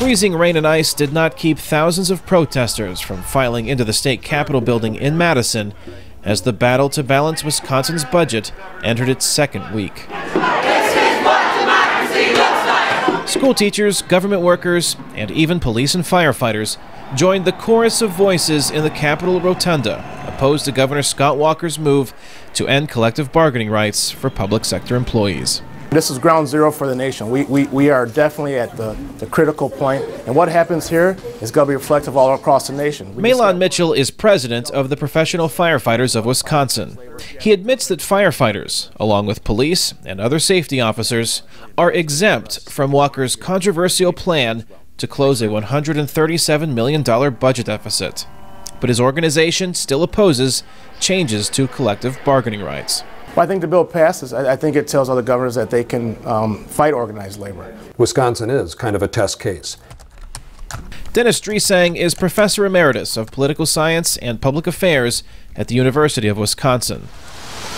Freezing rain and ice did not keep thousands of protesters from filing into the state capitol building in Madison as the battle to balance Wisconsin's budget entered its second week. This is what democracy looks like. School teachers, government workers, and even police and firefighters joined the chorus of voices in the Capitol Rotunda, opposed to Governor Scott Walker's move to end collective bargaining rights for public sector employees. This is ground zero for the nation. We are definitely at the critical point, and what happens here is going to be reflective all across the nation. Mahlon Mitchell is president of the Professional Firefighters of Wisconsin. He admits that firefighters, along with police and other safety officers, are exempt from Walker's controversial plan to close a $137 million budget deficit. But his organization still opposes changes to collective bargaining rights. Well, I think the bill passes. I think it tells other governors that they can fight organized labor. Wisconsin is kind of a test case. Dennis Dresang is Professor Emeritus of Political Science and Public Affairs at the University of Wisconsin.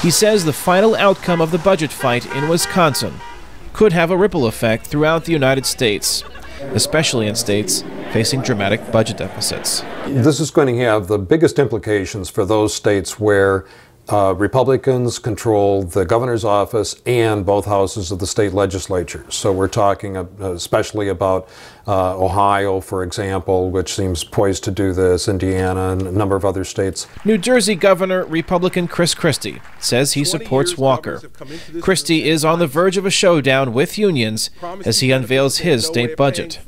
He says the final outcome of the budget fight in Wisconsin could have a ripple effect throughout the United States, especially in states facing dramatic budget deficits. This is going to have the biggest implications for those states where Republicans control the governor's office and both houses of the state legislature. So we're talking especially about Ohio, for example, which seems poised to do this, Indiana, and a number of other states. New Jersey Governor Republican Chris Christie says he supports Walker. Christie is on the verge of a showdown with unions as he unveils his state budget.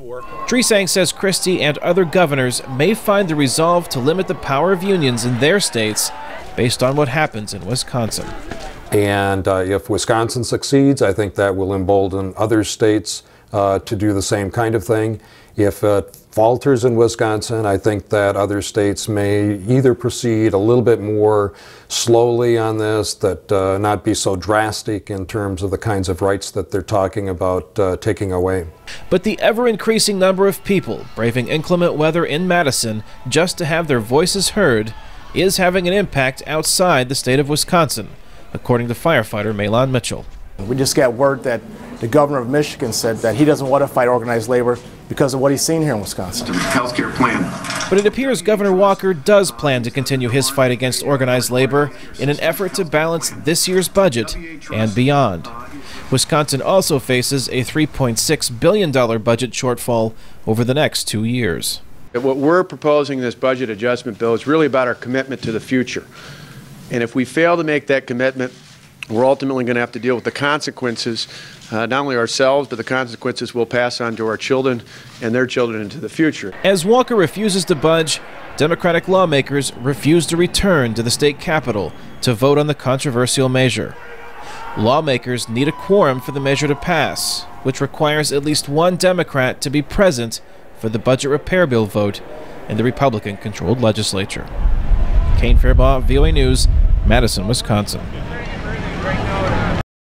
Dresang says Christie and other governors may find the resolve to limit the power of unions in their states based on what happens in Wisconsin. And if Wisconsin succeeds, I think that will embolden other states to do the same kind of thing. If it falters in Wisconsin, I think that other states may either proceed a little bit more slowly on this, that not be so drastic in terms of the kinds of rights that they're talking about taking away. But the ever-increasing number of people braving inclement weather in Madison just to have their voices heard is having an impact outside the state of Wisconsin, according to firefighter Mahlon Mitchell. We just got word that the governor of Michigan said that he doesn't want to fight organized labor because of what he's seen here in Wisconsin. Healthcare plan. But it appears Governor Walker does plan to continue his fight against organized labor in an effort to balance this year's budget and beyond. Wisconsin also faces a $3.6 billion budget shortfall over the next 2 years. What we're proposing in this budget adjustment bill is really about our commitment to the future. And if we fail to make that commitment, we're ultimately going to have to deal with the consequences, not only ourselves, but the consequences we'll pass on to our children and their children into the future. As Walker refuses to budge, Democratic lawmakers refuse to return to the state capitol to vote on the controversial measure. Lawmakers need a quorum for the measure to pass, which requires at least one Democrat to be present for the budget repair bill vote in the Republican-controlled legislature. Kane Fairbaugh, VOA News, Madison, Wisconsin.